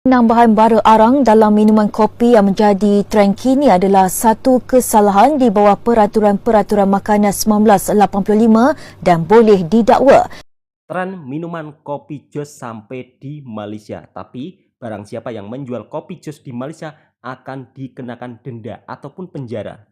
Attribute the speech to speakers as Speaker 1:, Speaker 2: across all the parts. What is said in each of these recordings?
Speaker 1: Penambahan bara arang dalam minuman kopi yang menjadi trend kini adalah satu kesalahan di bawah Peraturan-Peraturan Makanan 1985 dan boleh didakwa.
Speaker 2: Tren minuman kopi jos sampai di Malaysia, tapi barang siapa yang menjual kopi jos di Malaysia akan dikenakan denda ataupun penjara.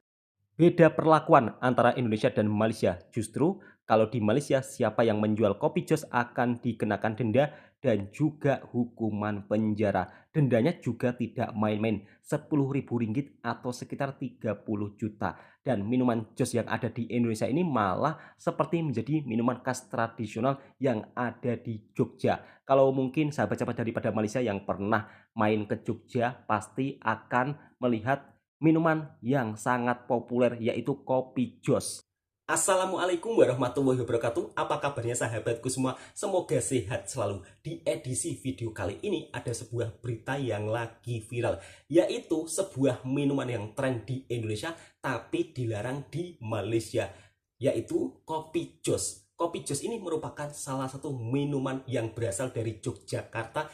Speaker 2: Beda perlakuan antara Indonesia dan Malaysia. Justru kalau di Malaysia siapa yang menjual kopi jos akan dikenakan denda dan juga hukuman penjara. Dendanya juga tidak main-main, Rp10.000 atau sekitar 30 juta. Dan minuman jos yang ada di Indonesia ini malah seperti menjadi minuman khas tradisional yang ada di Jogja. Kalau mungkin sahabat-sahabat daripada Malaysia yang pernah main ke Jogja pasti akan melihat minuman yang sangat populer yaitu kopi jos. Assalamualaikum warahmatullahi wabarakatuh. Apa kabarnya sahabatku semua? Semoga sehat selalu. Di edisi video kali ini ada sebuah berita yang lagi viral, yaitu sebuah minuman yang tren di Indonesia tapi dilarang di Malaysia, yaitu kopi jos. Kopi jos ini merupakan salah satu minuman yang berasal dari Yogyakarta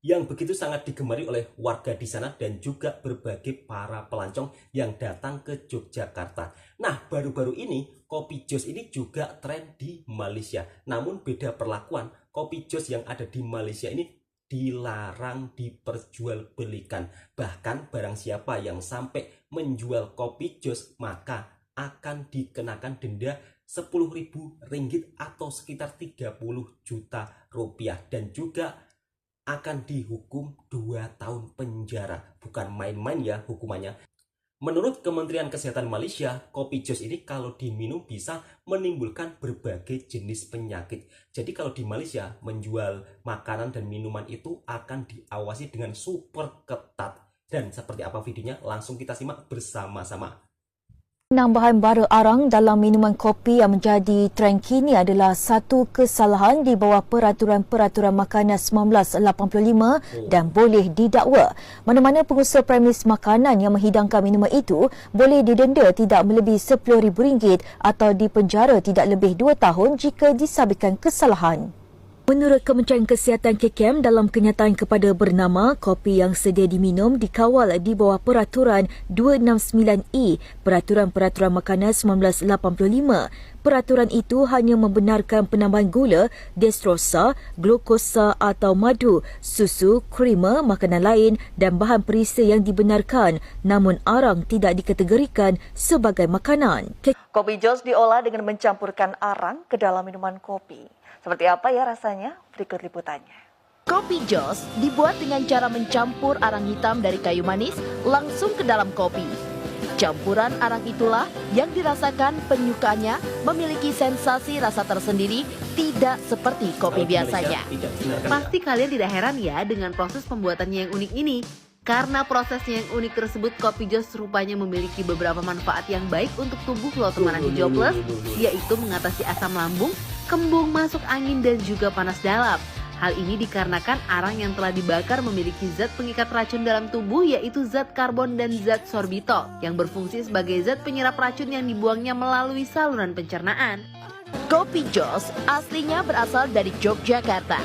Speaker 2: yang begitu sangat digemari oleh warga di sana dan juga berbagai para pelancong yang datang ke Yogyakarta. Nah, baru-baru ini kopi jos ini juga tren di Malaysia. Namun beda perlakuan, kopi jos yang ada di Malaysia ini dilarang diperjualbelikan. Bahkan barang siapa yang sampai menjual kopi jos maka akan dikenakan denda Rp10.000 atau sekitar 30 juta rupiah dan juga akan dihukum 2 tahun penjara. Bukan main-main ya hukumannya. Menurut Kementerian Kesehatan Malaysia, kopi jos ini kalau diminum bisa menimbulkan berbagai jenis penyakit. Jadi kalau di Malaysia menjual makanan dan minuman itu akan diawasi dengan super ketat. Dan seperti apa videonya langsung kita simak bersama-sama.
Speaker 1: Penambahan bara arang dalam minuman kopi yang menjadi trend kini adalah satu kesalahan di bawah Peraturan-Peraturan Makanan 1985 dan boleh didakwa. Mana-mana pengusaha premis makanan yang menghidangkan minuman itu boleh didenda tidak melebihi Rp10.000 atau dipenjara tidak lebih 2 tahun jika disabitkan kesalahan. Menurut Kementerian Kesihatan KKM, dalam kenyataan kepada bernama, kopi yang sedia diminum dikawal di bawah Peraturan 269E Peraturan-Peraturan Makanan 1985. Peraturan itu hanya membenarkan penambahan gula, destrosa, glukosa atau madu, susu, krema, makanan lain dan bahan perisa yang dibenarkan, namun arang tidak dikategorikan sebagai makanan.
Speaker 3: Kopi jos diolah dengan mencampurkan arang ke dalam minuman kopi. Seperti apa ya rasanya? Berikut liputannya.
Speaker 4: Kopi jos dibuat dengan cara mencampur arang hitam dari kayu manis langsung ke dalam kopi. Campuran arang itulah yang dirasakan penyukanya memiliki sensasi rasa tersendiri, tidak seperti kopi biasanya. Pasti kalian tidak heran ya dengan proses pembuatannya yang unik ini. Karena prosesnya yang unik tersebut, kopi jos rupanya memiliki beberapa manfaat yang baik untuk tubuh lo teman di Jobless, yaitu mengatasi asam lambung, kembung, masuk angin, dan juga panas dalam. Hal ini dikarenakan arang yang telah dibakar memiliki zat pengikat racun dalam tubuh, yaitu zat karbon dan zat sorbitol, yang berfungsi sebagai zat penyerap racun yang dibuangnya melalui saluran pencernaan. Kopi jos aslinya berasal dari Yogyakarta.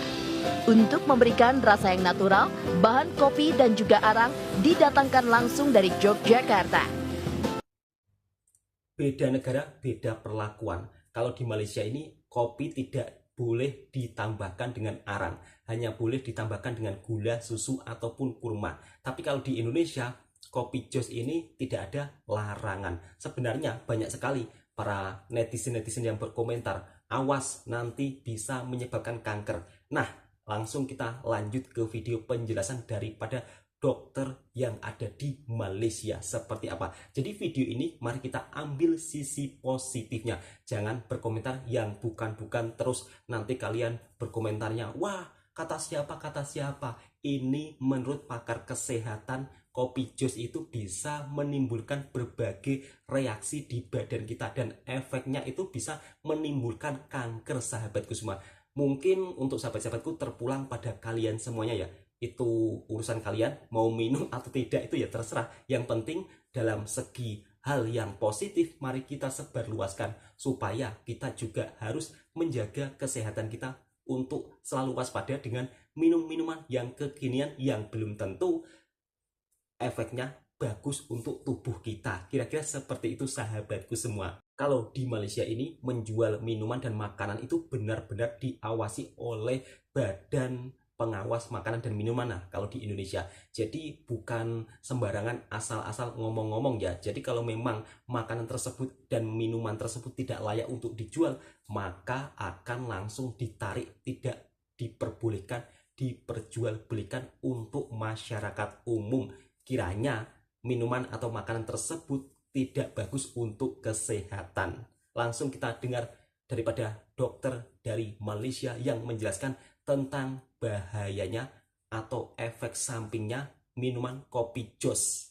Speaker 4: Untuk memberikan rasa yang natural, bahan kopi dan juga arang didatangkan langsung dari Yogyakarta.
Speaker 2: Beda negara, beda perlakuan. Kalau di Malaysia ini kopi tidak boleh ditambahkan dengan arang, hanya boleh ditambahkan dengan gula, susu ataupun kurma. Tapi kalau di Indonesia, kopi jos ini tidak ada larangan. Sebenarnya banyak sekali para netizen-netizen yang berkomentar, awas nanti bisa menyebabkan kanker. Nah, langsung kita lanjut ke video penjelasan daripada dokter yang ada di Malaysia seperti apa. Jadi video ini mari kita ambil sisi positifnya. Jangan berkomentar yang bukan-bukan terus nanti kalian berkomentarnya, wah kata siapa. Ini menurut pakar kesehatan, kopi jos itu bisa menimbulkan berbagai reaksi di badan kita dan efeknya itu bisa menimbulkan kanker sahabatku semua. Mungkin untuk sahabat-sahabatku terpulang pada kalian semuanya ya. Itu urusan kalian mau minum atau tidak itu ya terserah. Yang penting dalam segi hal yang positif mari kita sebarluaskan supaya kita juga harus menjaga kesehatan kita untuk selalu waspada dengan minum minuman yang kekinian yang belum tentu efeknya bagus untuk tubuh kita. Kira-kira seperti itu sahabatku semua. Kalau di Malaysia ini menjual minuman dan makanan itu benar-benar diawasi oleh Badan Pengawas Makanan dan Minuman. Nah, kalau di Indonesia. Jadi bukan sembarangan asal-asal ngomong-ngomong ya. Jadi kalau memang makanan tersebut dan minuman tersebut tidak layak untuk dijual, maka akan langsung ditarik, tidak diperbolehkan diperjualbelikan untuk masyarakat umum. Kiranya minuman atau makanan tersebut tidak bagus untuk kesehatan. Langsung kita dengar daripada dokter dari Malaysia yang menjelaskan tentang bahayanya atau efek sampingnya minuman kopi jos.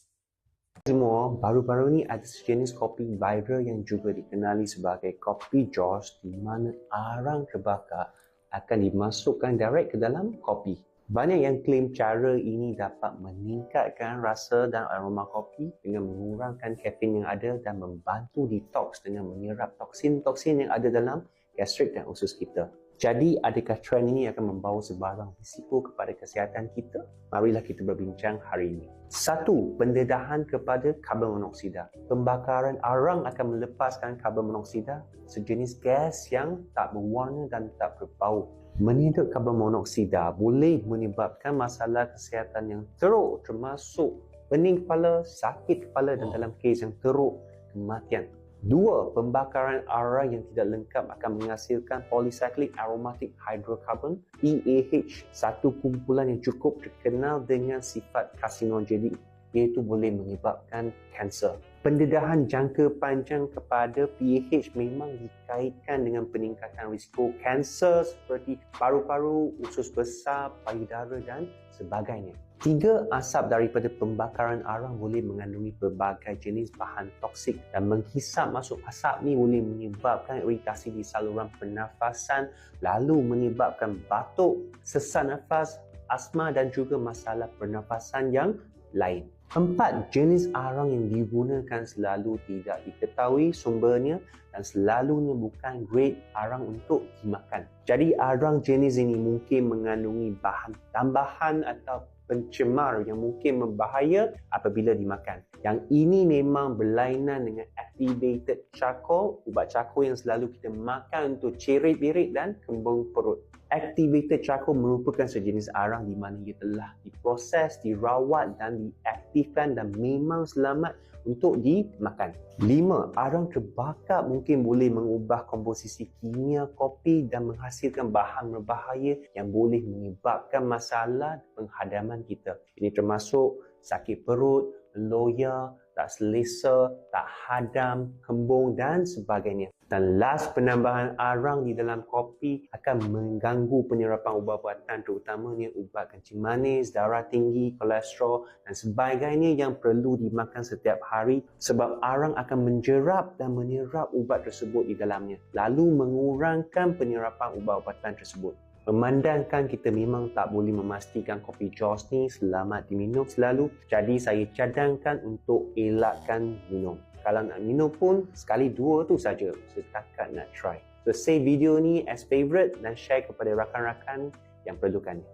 Speaker 5: Semua, baru-baru ini ada sejenis kopi viral yang juga dikenali sebagai kopi jos, di mana arang terbakar akan dimasukkan direct ke dalam kopi. Banyak yang klaim cara ini dapat meningkatkan rasa dan aroma kopi dengan mengurangkan kafein yang ada dan membantu detox dengan menyerap toksin-toksin yang ada dalam gastrik dan usus kita. Jadi, adakah trend ini akan membawa sebarang risiko kepada kesihatan kita? Marilah kita berbincang hari ini. 1. Pendedahan kepada karbon monoksida. Pembakaran arang akan melepaskan karbon monoksida, sejenis gas yang tak berwarna dan tak berbau. Menghidup karbon monoksida boleh menyebabkan masalah kesihatan yang teruk, termasuk pening kepala, sakit kepala dan dalam kes yang teruk, kematian. 2. Pembakaran arang yang tidak lengkap akan menghasilkan polycyclic aromatic hydrocarbon PAH, satu kumpulan yang cukup terkenal dengan sifat karsinogenik, iaitu boleh menyebabkan kanser. Pendedahan jangka panjang kepada PAH memang dikaitkan dengan peningkatan risiko kanser seperti paru-paru, usus besar, payudara dan sebagainya. 3. Asap daripada pembakaran arang boleh mengandungi pelbagai jenis bahan toksik dan menghisap masuk asap ni boleh menyebabkan iritasi di saluran pernafasan, lalu menyebabkan batuk, sesak nafas, asma dan juga masalah pernafasan yang lain. 4. Jenis arang yang digunakan selalu tidak diketahui sumbernya dan selalunya bukan grade arang untuk dimakan. Jadi arang jenis ini mungkin mengandungi bahan tambahan atau pencemar yang mungkin membahaya apabila dimakan. Yang ini memang berlainan dengan activated charcoal, ubat charcoal yang selalu kita makan untuk cerit-berit dan kembung perut. Activated charcoal merupakan sejenis arang di mana ia telah diproses, dirawat dan diaktifkan dan memang selamat untuk dimakan. 5. Arang terbakar mungkin boleh mengubah komposisi kimia kopi dan menghasilkan bahan berbahaya yang boleh menyebabkan masalah penghadaman kita. Ini termasuk sakit perut, loya, tak selesa, tak hadam, kembung dan sebagainya. Dan last, penambahan arang di dalam kopi akan mengganggu penyerapan ubat-ubatan terutamanya ubat kencing manis, darah tinggi, kolesterol dan sebagainya yang perlu dimakan setiap hari sebab arang akan menjerap dan menyerap ubat tersebut di dalamnya lalu mengurangkan penyerapan ubat-ubatan tersebut. Memandangkan kita memang tak boleh memastikan kopi jos ni selamat diminum selalu, jadi saya cadangkan untuk elakkan minum. Kalau nak minum pun sekali dua tu saja setakat nak try. So save video ni as favourite dan share kepada rakan-rakan yang perlukannya.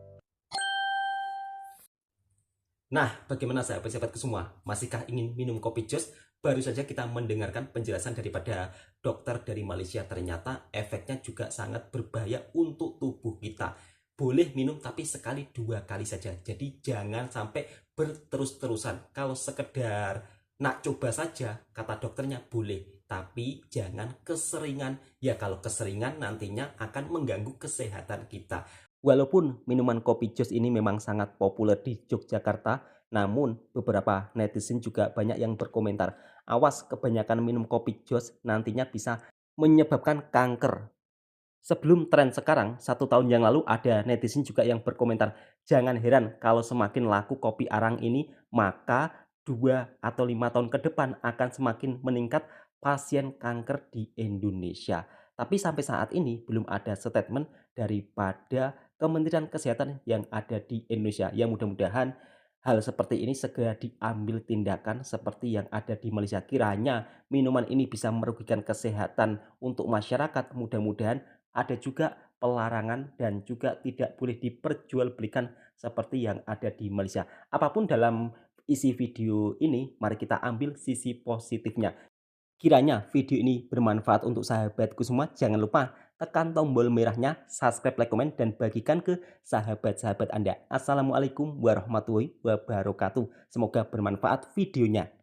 Speaker 2: Nah, bagaimana sahabat-sahabatku semua? Masihkah ingin minum kopi jos? Baru saja kita mendengarkan penjelasan daripada dokter dari Malaysia. Ternyata efeknya juga sangat berbahaya untuk tubuh kita. Boleh minum tapi sekali dua kali saja. Jadi jangan sampai berterus-terusan. Kalau sekedar nak coba saja, kata dokternya boleh. Tapi jangan keseringan. Ya kalau keseringan nantinya akan mengganggu kesehatan kita. Walaupun minuman kopi jos ini memang sangat populer di Yogyakarta, namun beberapa netizen juga banyak yang berkomentar, awas kebanyakan minum kopi jos nantinya bisa menyebabkan kanker. Sebelum tren sekarang, 1 tahun yang lalu ada netizen juga yang berkomentar, jangan heran kalau semakin laku kopi arang ini, maka 2 atau 5 tahun ke depan akan semakin meningkat pasien kanker di Indonesia. Tapi sampai saat ini belum ada statement daripada Kementerian Kesehatan yang ada di Indonesia. Yang mudah-mudahan hal seperti ini segera diambil tindakan seperti yang ada di Malaysia. Kiranya minuman ini bisa merugikan kesehatan untuk masyarakat. Mudah-mudahan ada juga pelarangan dan juga tidak boleh diperjualbelikan seperti yang ada di Malaysia. Apapun dalam isi video ini, mari kita ambil sisi positifnya. Kiranya video ini bermanfaat untuk sahabatku semua. Jangan lupa tekan tombol merahnya, subscribe, like, komen, dan bagikan ke sahabat-sahabat Anda. Assalamualaikum warahmatullahi wabarakatuh. Semoga bermanfaat videonya.